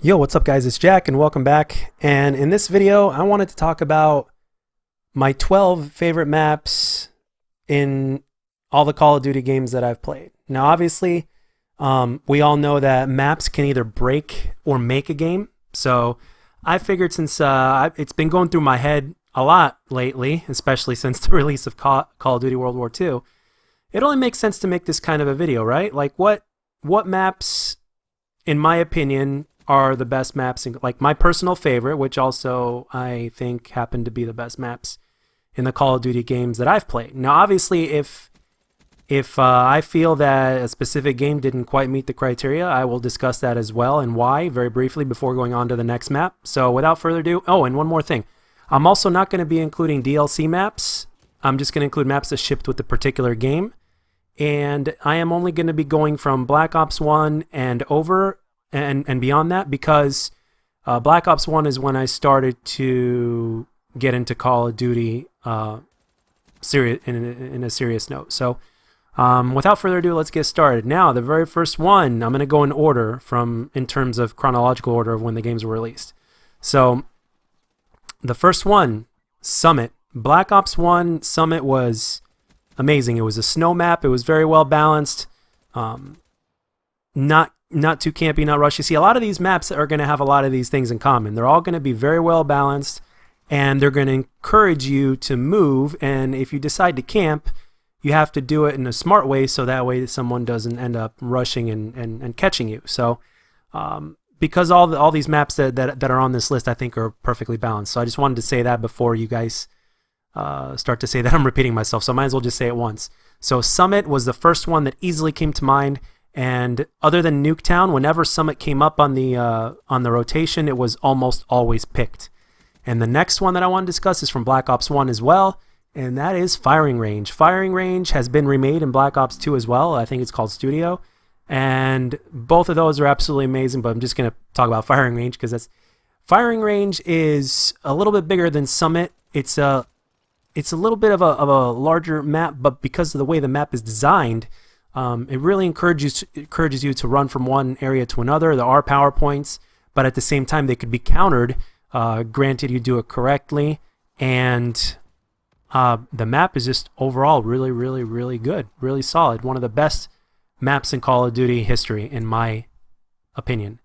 Yo, what's up guys? It's Jack and welcome back. And in this video, I wanted to talk about my 12 favorite maps in all the Call of Duty games that I've played. Now, obviously, we all know that maps can either break or make a game. So I figured since it's been going through my head a lot lately, especially since the release of Call of Duty World War II, it only makes sense to make this kind of a video, right? Like what maps, in my opinion, are the best maps, like my personal favorite, which also I think happen to be the best maps in the Call of Duty games that I've played. Now, obviously, if I feel that a specific game didn't quite meet the criteria, I will discuss that as well and why very briefly before going on to the next map. So without further ado, oh, and one more thing. I'm also not going to be including DLC maps. I'm just going to include maps that shipped with the particular game. And I am only going to be going from Black Ops 1 and over and beyond that, because Black Ops 1 is when I started to get into Call of Duty serious in a serious note. So without further ado, let's get started. Now, the very first one, I'm going to go in order in terms of chronological order of when the games were released. So the first one, Summit. Black Ops 1 Summit was amazing. It was a snow map. It was very well balanced. Not too campy, not rushy. See, a lot of these maps are going to have a lot of these things in common. They're all going to be very well balanced, and they're going to encourage you to move. And if you decide to camp, you have to do it in a smart way, so that way someone doesn't end up rushing and catching you. So because all these maps that are on this list, I think, are perfectly balanced. So I just wanted to say that before you guys start to say that I'm repeating myself. So I might as well just say it once. So Summit was the first one that easily came to mind. And other than Nuketown, whenever Summit came up on the rotation, it was almost always picked. And the next one that I want to discuss is from Black Ops 1 as well, and that is Firing Range. Firing Range has been remade in Black Ops 2 as well. I think it's called Studio. And both of those are absolutely amazing, but I'm just going to talk about Firing Range because Firing Range is a little bit bigger than Summit. It's a little bit of a larger map, but because of the way the map is designed, it really encourages you to run from one area to another. There are power points, but at the same time they could be countered, granted you do it correctly. And the map is just overall really, really, really good, really solid. One of the best maps in Call of Duty history, in my opinion.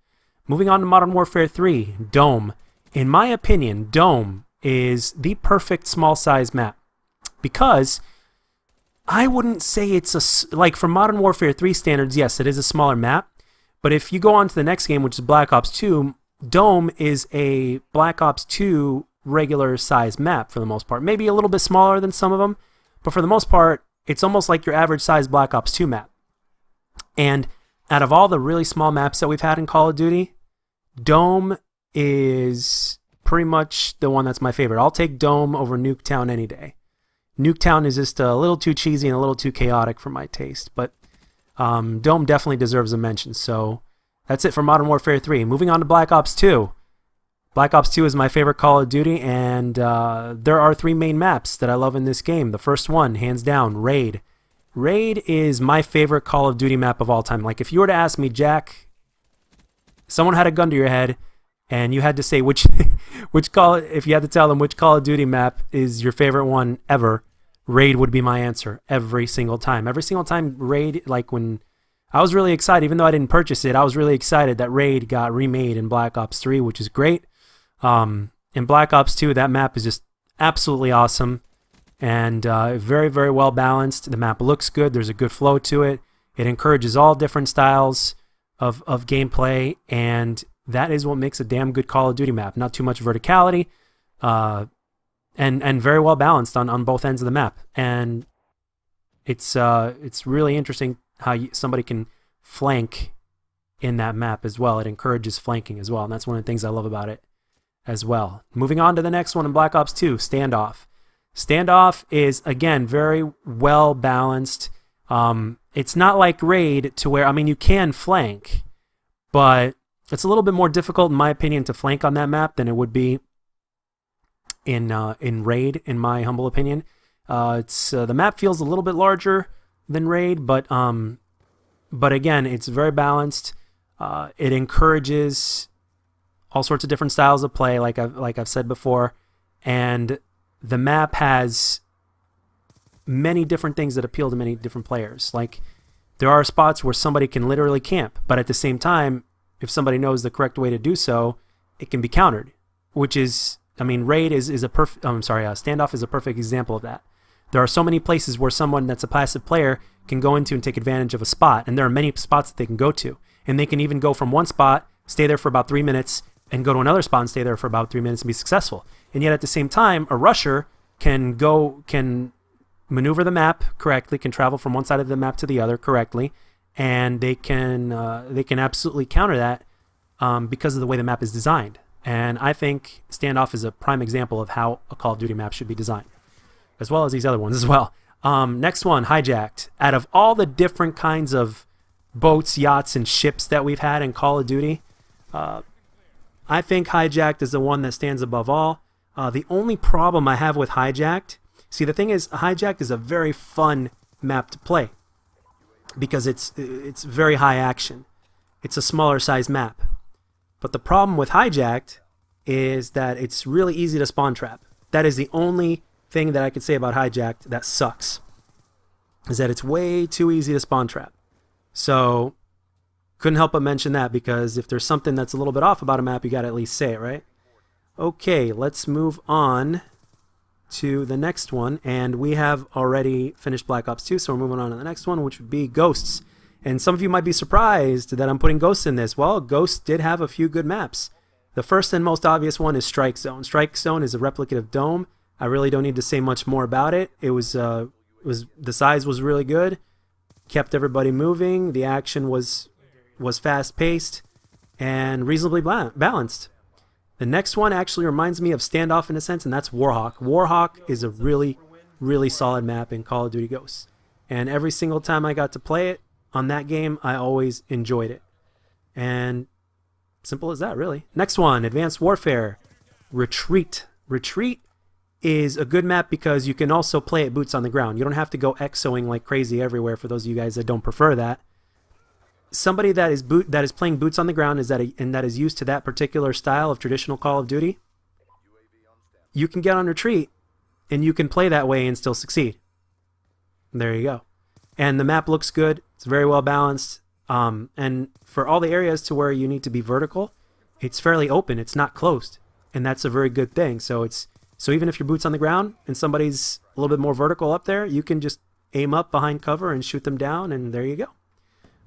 Moving on to Modern Warfare 3, Dome. In my opinion, Dome is the perfect small size map, because I wouldn't say it's like, for Modern Warfare 3 standards, yes, it is a smaller map. But if you go on to the next game, which is Black Ops 2, Dome is a Black Ops 2 regular size map for the most part. Maybe a little bit smaller than some of them, but for the most part, it's almost like your average size Black Ops 2 map. And out of all the really small maps that we've had in Call of Duty, Dome is pretty much the one that's my favorite. I'll take Dome over Nuketown any day. Nuketown is just a little too cheesy and a little too chaotic for my taste, but Dome definitely deserves a mention. So that's it for Modern Warfare 3. Moving on to Black Ops 2. Black Ops 2 is my favorite Call of Duty, and there are three main maps that I love in this game. The first one, hands down, Raid. Raid is my favorite Call of Duty map of all time. Like, if you were to ask me, Jack, someone had a gun to your head, and you had to say if you had to tell them which Call of Duty map is your favorite one ever, Raid would be my answer every single time. Every single time Raid, like when I was really excited, even though I didn't purchase it, I was really excited that Raid got remade in Black Ops 3, which is great. In Black Ops 2, that map is just absolutely awesome and very, very well balanced. The map looks good. There's a good flow to it. It encourages all different styles of gameplay, and that is what makes a damn good Call of Duty map. Not too much verticality, and very well balanced on both ends of the map. And it's really interesting how somebody can flank in that map as well. It encourages flanking as well, and that's one of the things I love about it as well. Moving on to the next one in Black Ops 2, Standoff. Standoff is, again, very well balanced. It's not like Raid to where, I mean, you can flank, but it's a little bit more difficult, in my opinion, to flank on that map than it would be in Raid, in my humble opinion. The map feels a little bit larger than Raid, but again, it's very balanced. It encourages all sorts of different styles of play, like I've said before, and the map has many different things that appeal to many different players. Like, there are spots where somebody can literally camp, but at the same time, if somebody knows the correct way to do so, it can be countered, which is, I mean, Raid is a perfect, Standoff is a perfect example of that. There are so many places where someone that's a passive player can go into and take advantage of a spot, and there are many spots that they can go to, and they can even go from one spot, stay there for about 3 minutes, and go to another spot and stay there for about 3 minutes and be successful. And yet at the same time, a rusher can maneuver the map correctly, can travel from one side of the map to the other correctly, and they can absolutely counter that because of the way the map is designed. And I think Standoff is a prime example of how a Call of Duty map should be designed, as well as these other ones as well. Next one, Hijacked. Out of all the different kinds of boats, yachts, and ships that we've had in Call of Duty, I think Hijacked is the one that stands above all. The only problem I have with Hijacked, see, the thing is, Hijacked is a very fun map to play because it's very high action. It's a smaller size map. But the problem with Hijacked is that it's really easy to spawn trap. That is the only thing that I could say about Hijacked that sucks, is that it's way too easy to spawn trap. So couldn't help but mention that, because if there's something that's a little bit off about a map, you got to at least say it, right? Okay, let's move on to the next one, and we have already finished Black Ops 2, so we're moving on to the next one, which would be Ghosts. And some of you might be surprised that I'm putting Ghosts in this. Well, Ghosts did have a few good maps. The first and most obvious one is Strike Zone. Strike Zone is a replicative dome. I really don't need to say much more about it. It was the size was really good, kept everybody moving. The action was fast paced and reasonably balanced. The next one actually reminds me of Standoff in a sense, and that's Warhawk. Warhawk is a really, really solid map in Call of Duty Ghosts. And every single time I got to play it on that game, I always enjoyed it. And simple as that, really. Next one, Advanced Warfare. Retreat. Retreat is a good map because you can also play it boots on the ground. You don't have to go exoing like crazy everywhere, for those of you guys that don't prefer that. Somebody that is playing boots on the ground and that is used to that particular style of traditional Call of Duty, you can get on retreat and you can play that way and still succeed. There you go. And the map looks good. It's very well balanced. And for all the areas to where you need to be vertical, it's fairly open. It's not closed, and that's a very good thing. So even if your boots on the ground and somebody's a little bit more vertical up there, you can just aim up behind cover and shoot them down, and there you go.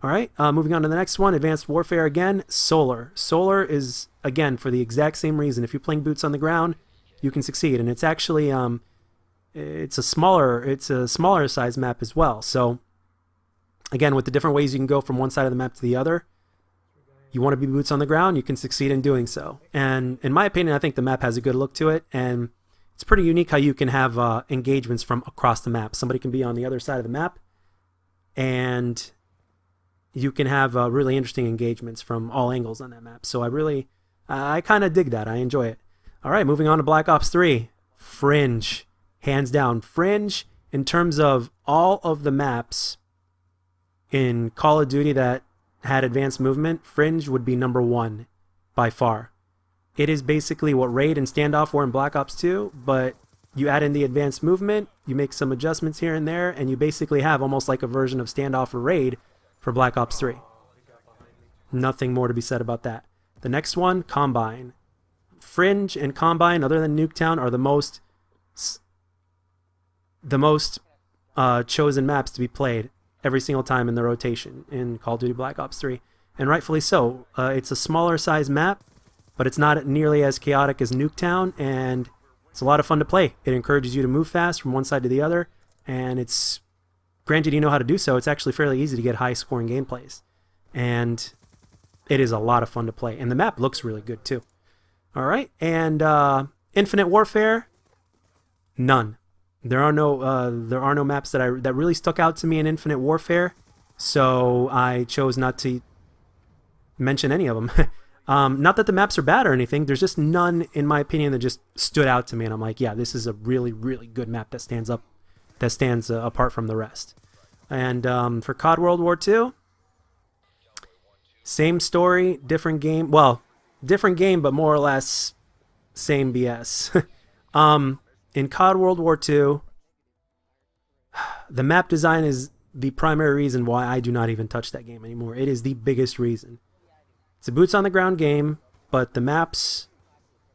All right, moving on to the next one, Advanced Warfare again, Solar. Solar is, again, for the exact same reason. If you're playing boots on the ground, you can succeed, and it's actually it's a smaller size map as well. So again, with the different ways you can go from one side of the map to the other, you want to be boots on the ground, you can succeed in doing so. And in my opinion, I think the map has a good look to it, and it's pretty unique how you can have engagements from across the map. Somebody can be on the other side of the map, and you can have really interesting engagements from all angles on that map. So I kind of dig that. I enjoy it. All right, moving on to Black Ops 3. Fringe. Hands down. Fringe, in terms of all of the maps in Call of Duty that had advanced movement, Fringe would be number one by far. It is basically what Raid and Standoff were in Black Ops 2, but you add in the advanced movement, you make some adjustments here and there, and you basically have almost like a version of Standoff or Raid for Black Ops 3. Nothing more to be said about that. The next one, Combine. Fringe and Combine, other than Nuketown, are the most chosen maps to be played every single time in the rotation in Call of Duty Black Ops 3. And rightfully so. It's a smaller size map, but it's not nearly as chaotic as Nuketown, and it's a lot of fun to play. It encourages you to move fast from one side to the other, and it's, granted you know how to do so, it's actually fairly easy to get high scoring gameplays. And it is a lot of fun to play. And the map looks really good too. Alright, and Infinite Warfare, none. There are no maps that really stuck out to me in Infinite Warfare, so I chose not to mention any of them. Not that the maps are bad or anything. There's just none, in my opinion, that just stood out to me, and I'm like, yeah, this is a really, really good map that stands apart from the rest. And for COD World War II, same story, different game. Well, different game, but more or less same BS. In COD World War II, the map design is the primary reason why I do not even touch that game anymore. It is the biggest reason. It's a boots on the ground game, but the maps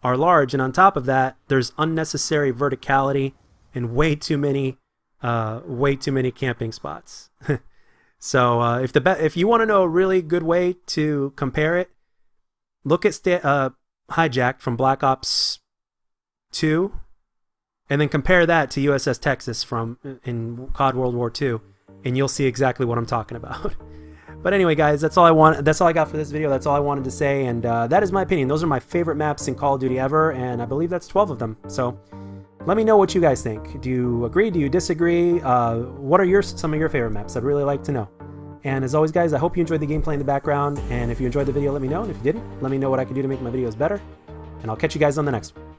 are large, and on top of that, there's unnecessary verticality and way too many camping spots. So if you want to know a really good way to compare it, look at Hijack from Black Ops 2, and then compare that to USS Texas in COD World War II, and you'll see exactly what I'm talking about. But anyway, guys, that's all I got for this video. That's all I wanted to say, and that is my opinion. Those are my favorite maps in Call of Duty ever, and I believe that's 12 of them. So let me know what you guys think. Do you agree? Do you disagree? What are some of your favorite maps? I'd really like to know. And as always, guys, I hope you enjoyed the gameplay in the background, and if you enjoyed the video, let me know, and if you didn't, let me know what I can do to make my videos better, and I'll catch you guys on the next one.